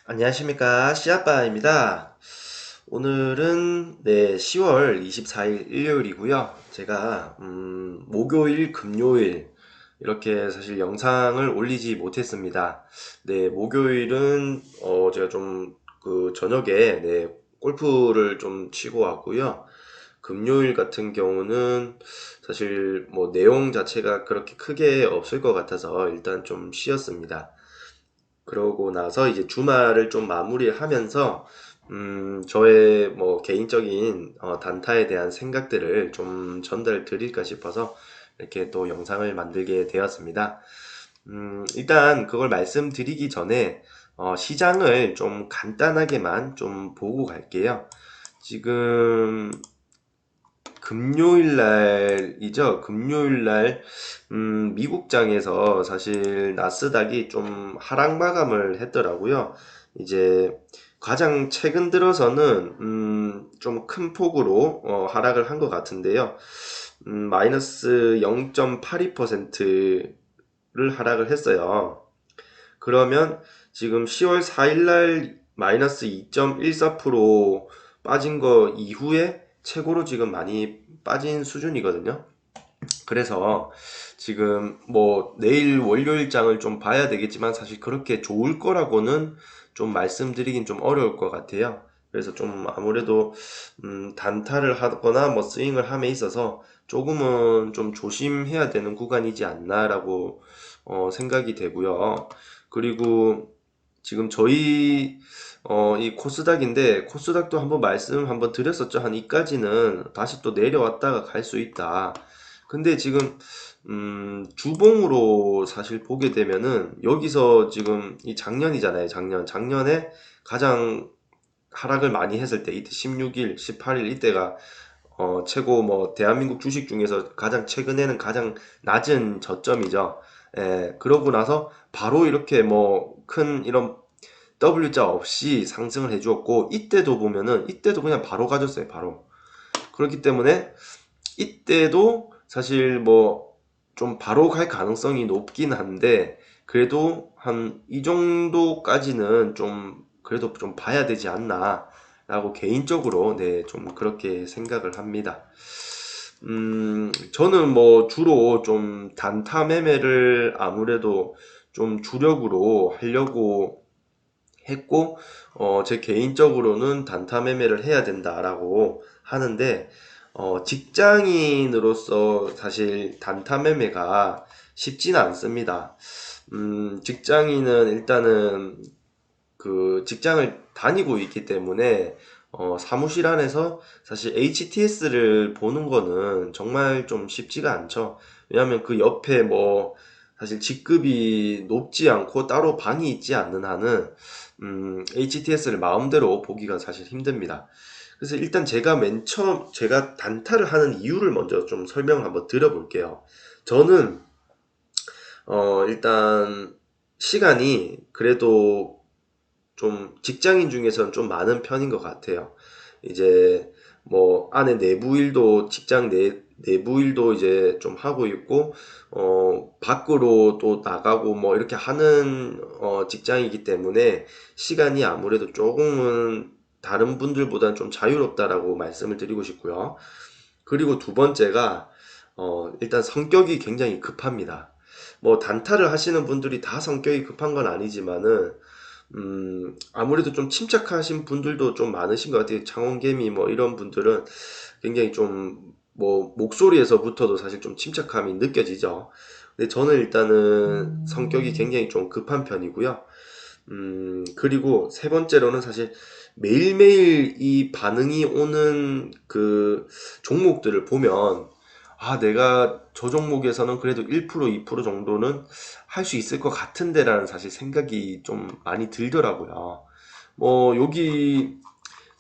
안녕하십니까, 씨아빠입니다. 오늘은 10월 24일 일요일이고요. 제가 목요일, 금요일 이렇게 사실 영상을 올리지 못했습니다. 목요일은 제가 좀 그 저녁에 골프를 좀 치고 왔고요. 금요일 같은 경우는 사실 뭐 내용 자체가 그렇게 크게 없을 것 같아서 일단 좀 쉬었습니다. 그러고 나서 이제 주말을 좀 마무리하면서 저의 뭐 개인적인 단타에 대한 생각들을 좀 전달 드릴까 싶어서 이렇게 또 영상을 만들게 되었습니다. 일단 그걸 말씀드리기 전에 시장을 좀 간단하게만 좀 보고 갈게요. 지금 금요일 날이죠. 금요일 날 미국장에서 사실 나스닥이 좀 하락 마감을 했더라고요. 이제 가장 최근 들어서는 좀 큰 폭으로 하락을 한 것 같은데요. 마이너스 0.82%를 하락을 했어요. 그러면 지금 10월 4일 날 마이너스 2.14% 빠진 거 이후에 최고로 지금 많이 빠진 수준이거든요. 그래서 지금 뭐 내일 월요일장을 좀 봐야 되겠지만 사실 그렇게 좋을 거라고는 좀 말씀드리긴 좀 어려울 것 같아요. 그래서 좀 아무래도 단타를 하거나 뭐 스윙을 함에 있어서 조금은 좀 조심해야 되는 구간이지 않나라고 생각이 되고요. 그리고 지금 저희 이 코스닥인데 코스닥도 한번 말씀 한번 드렸었죠. 한 이까지는 다시 또 내려왔다가 갈 수 있다. 근데 지금 주봉으로 사실 보게 되면은 여기서 지금 이 작년이잖아요. 작년에 가장 하락을 많이 했을 때 이때 16일, 18일 이때가 최고 뭐 대한민국 주식 중에서 가장 최근에는 가장 낮은 저점이죠. 그러고 나서 바로 이렇게 뭐 큰 이런 W자 없이 상승을 해주었고 이때도 보면은 이때도 그냥 바로 가졌어요. 바로. 그렇기 때문에 이때도 사실 뭐 좀 바로 갈 가능성이 높긴 한데 그래도 한 이 정도까지는 좀 그래도 좀 봐야 되지 않나 라고 개인적으로 좀 그렇게 생각을 합니다. 저는 뭐 주로 좀 단타 매매를 아무래도 좀 주력으로 하려고 했고, 제 개인적으로는 단타 매매를 해야 된다라고 하는데, 직장인으로서 사실 단타 매매가 쉽지는 않습니다. 직장인은 일단은 그 직장을 다니고 있기 때문에, 사무실 안에서 사실 HTS를 보는 거는 정말 좀 쉽지가 않죠. 왜냐하면 그 옆에 뭐, 사실 직급이 높지 않고 따로 방이 있지 않는 한은 HTS를 마음대로 보기가 사실 힘듭니다. 그래서 일단 제가 맨 처음 제가 단타를 하는 이유를 먼저 좀 설명을 한번 드려볼게요. 저는 일단 시간이 그래도 좀 직장인 중에서는 좀 많은 편인 것 같아요. 이제 뭐 안에 내부 일도 직장 내부 일도 이제 좀 하고 있고 밖으로 또 나가고 뭐 이렇게 하는 직장이기 때문에 시간이 아무래도 조금은 다른 분들보다는 좀 자유롭다라고 말씀을 드리고 싶고요. 그리고 두 번째가 일단 성격이 굉장히 급합니다. 뭐 단타를 하시는 분들이 다 성격이 급한 건 아니지만은 아무래도 좀 침착하신 분들도 좀 많으신 것 같아요. 창원개미 뭐 이런 분들은 굉장히 좀 뭐 목소리에서부터도 사실 좀 침착함이 느껴지죠. 근데 저는 일단은 성격이 굉장히 좀 급한 편이고요. 그리고 세 번째로는 사실 매일매일 이 반응이 오는 그 종목들을 보면 아, 내가 저 종목에서는 그래도 1%, 2% 정도는 할 수 있을 것 같은데라는 사실 생각이 좀 많이 들더라고요. 뭐, 여기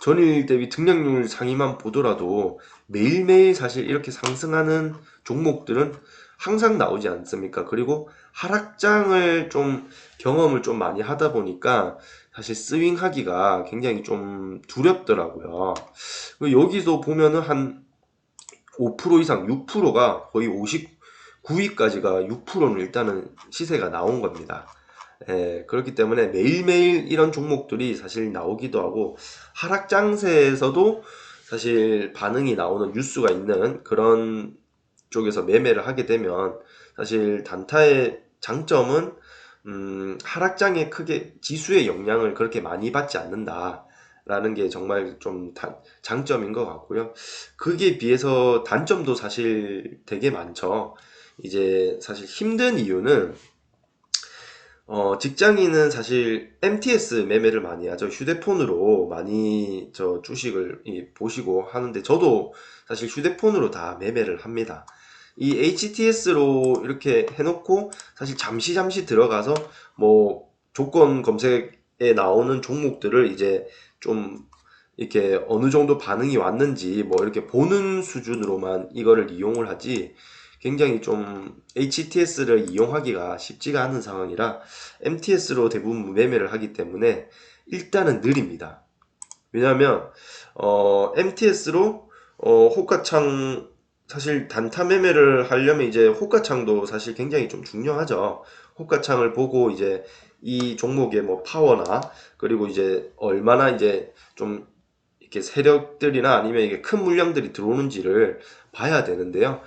전일 대비 등락률 상위만 보더라도 매일매일 사실 이렇게 상승하는 종목들은 항상 나오지 않습니까? 그리고 하락장을 좀 경험을 좀 많이 하다 보니까 사실 스윙하기가 굉장히 좀 두렵더라고요. 그리고 여기서 보면은 한 5% 이상, 6%가 거의 59위까지가 6%는 일단은 시세가 나온 겁니다. 그렇기 때문에 매일매일 이런 종목들이 사실 나오기도 하고 하락 장세에서도 사실 반응이 나오는 뉴스가 있는 그런 쪽에서 매매를 하게 되면 사실 단타의 장점은 하락장에 크게 지수의 영향을 그렇게 많이 받지 않는다라는 게 정말 좀 장점인 것 같고요. 그게 비해서 단점도 사실 되게 많죠. 이제 사실 힘든 이유는 직장인은 사실 MTS 매매를 많이 하죠. 휴대폰으로 많이 저 주식을 보시고 하는데 저도 사실 휴대폰으로 다 매매를 합니다. 이 HTS로 이렇게 해놓고 사실 잠시 들어가서 뭐 조건 검색에 나오는 종목들을 이제 좀 이렇게 어느 정도 반응이 왔는지 뭐 이렇게 보는 수준으로만 이거를 이용을 하지 굉장히 좀 HTS를 이용하기가 쉽지가 않은 상황이라 MTS로 대부분 매매를 하기 때문에 일단은 느립니다. 왜냐하면 MTS로 호가창 사실 단타 매매를 하려면 이제 호가창도 사실 굉장히 좀 중요하죠. 호가창을 보고 이제 이 종목의 뭐 파워나 그리고 이제 얼마나 이제 좀 이렇게 세력들이나 아니면 이게 큰 물량들이 들어오는지를 봐야 되는데요.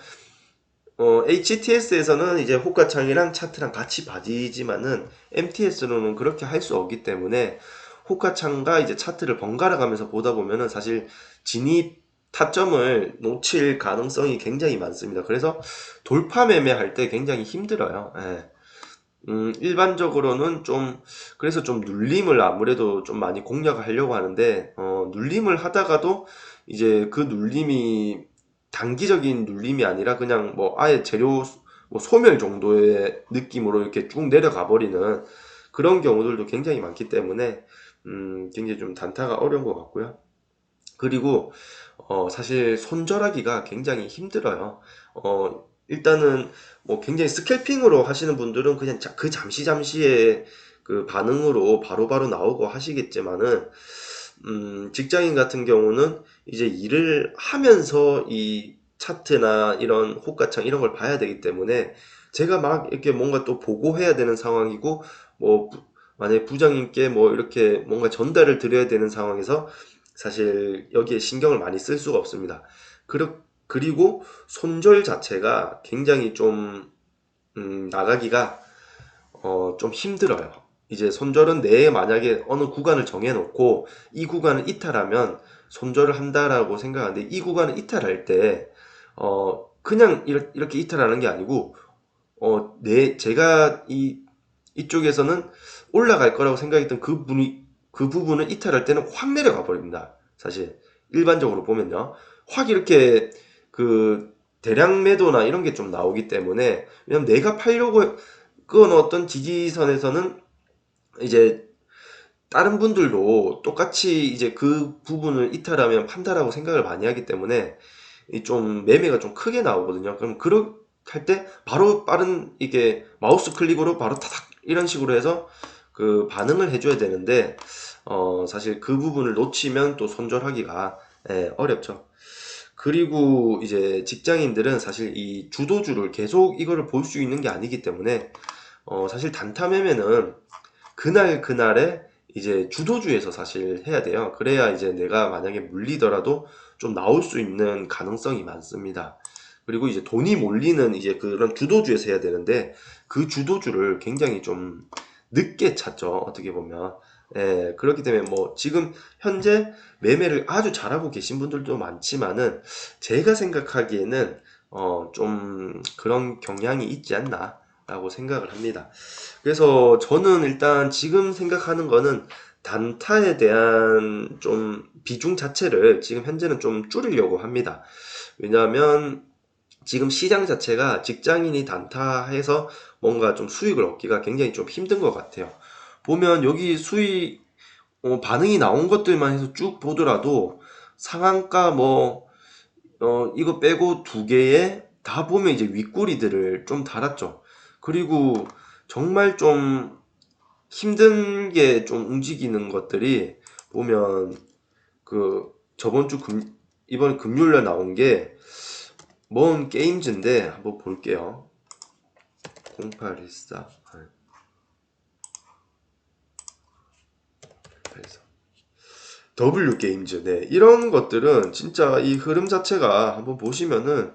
HTS에서는 이제 호가창이랑 차트랑 같이 봐지지만은 MTS로는 그렇게 할 수 없기 때문에 호가창과 이제 차트를 번갈아 가면서 보다 보면은 사실 진입 타점을 놓칠 가능성이 굉장히 많습니다. 그래서 돌파 매매할 때 굉장히 힘들어요. 예. 일반적으로는 좀, 그래서 좀 눌림을 아무래도 좀 많이 공략하려고 하는데, 눌림을 하다가도 이제 그 눌림이 단기적인 눌림이 아니라 그냥 뭐 아예 재료 뭐 소멸 정도의 느낌으로 이렇게 쭉 내려가 버리는 그런 경우들도 굉장히 많기 때문에, 굉장히 좀 단타가 어려운 것 같고요. 그리고 사실 손절하기가 굉장히 힘들어요. 일단은 뭐 굉장히 스캘핑으로 하시는 분들은 그냥 그 잠시의 그 반응으로 바로바로 나오고 하시겠지만은 직장인 같은 경우는 이제 일을 하면서 이 차트나 이런 호가창 이런 걸 봐야 되기 때문에 제가 막 이렇게 뭔가 또 보고해야 되는 상황이고 뭐 만약에 부장님께 뭐 이렇게 뭔가 전달을 드려야 되는 상황에서 사실 여기에 신경을 많이 쓸 수가 없습니다. 그리고 손절 자체가 굉장히 좀 나가기가 좀 힘들어요. 이제 손절은 내에 만약에 어느 구간을 정해놓고 이 구간을 이탈하면 손절을 한다라고 생각하는데 이 구간을 이탈할 때 그냥 이렇게 이탈하는 게 아니고 제가 이쪽에서는 올라갈 거라고 생각했던 그 부분을 이탈할 때는 확 내려가 버립니다. 사실 일반적으로 보면요. 확 이렇게 그 대량 매도나 이런 게 좀 나오기 때문에 왜냐면 내가 팔려고 끊었던 지지선에서는 이제 다른 분들도 똑같이 이제 그 부분을 이탈하면 판다라고 생각을 많이 하기 때문에 좀 매매가 좀 크게 나오거든요. 그럼 그렇게 할 때 바로 빠른 이게 마우스 클릭으로 바로 타닥 이런 식으로 해서 그 반응을 해줘야 되는데 사실 그 부분을 놓치면 또 손절하기가 어렵죠. 그리고 이제 직장인들은 사실 이 주도주를 계속 이거를 볼 수 있는 게 아니기 때문에 사실 단타 매매는 그날에 이제 주도주에서 사실 해야 돼요. 그래야 이제 내가 만약에 물리더라도 좀 나올 수 있는 가능성이 많습니다. 그리고 이제 돈이 몰리는 이제 그런 주도주에서 해야 되는데 그 주도주를 굉장히 좀 늦게 찾죠. 어떻게 보면. 그렇기 때문에 뭐 지금 현재 매매를 아주 잘하고 계신 분들도 많지만은 제가 생각하기에는 좀 그런 경향이 있지 않나 라고 생각을 합니다. 그래서 저는 일단 지금 생각하는 거는 단타에 대한 좀 비중 자체를 지금 현재는 좀 줄이려고 합니다. 왜냐하면 지금 시장 자체가 직장인이 단타해서 뭔가 좀 수익을 얻기가 굉장히 좀 힘든 것 같아요. 보면 여기 수익 반응이 나온 것들만 해서 쭉 보더라도 상한가 뭐 이거 빼고 두 개에 다 보면 이제 윗꼬리들을 좀 달았죠. 그리고 정말 좀 힘든 게 좀 움직이는 것들이 보면 그 이번 금요일에 나온 게 뭔 게임즈인데 한번 볼게요. 0814 그래서 W 게임즈, 네, 이런 것들은 진짜 이 흐름 자체가 한번 보시면은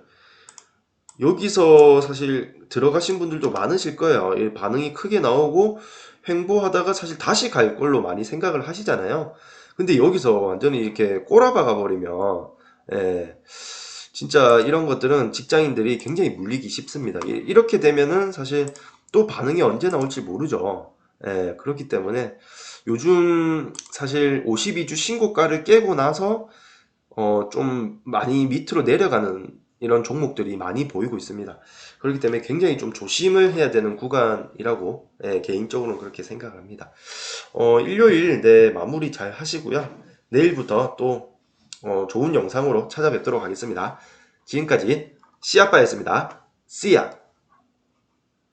여기서 사실 들어가신 분들도 많으실 거예요. 이 반응이 크게 나오고 횡보하다가 사실 다시 갈 걸로 많이 생각을 하시잖아요. 근데 여기서 완전히 이렇게 꼬라박아 버리면, 예, 진짜 이런 것들은 직장인들이 굉장히 물리기 쉽습니다. 이렇게 되면은 사실 또 반응이 언제 나올지 모르죠. 예, 그렇기 때문에 요즘 사실 52주 신고가를 깨고 나서 좀 많이 밑으로 내려가는 이런 종목들이 많이 보이고 있습니다. 그렇기 때문에 굉장히 좀 조심을 해야 되는 구간이라고, 예, 개인적으로는 그렇게 생각합니다. 일요일 네, 마무리 잘 하시고요. 내일부터 또 좋은 영상으로 찾아뵙도록 하겠습니다. 지금까지 씨아빠였습니다. See ya!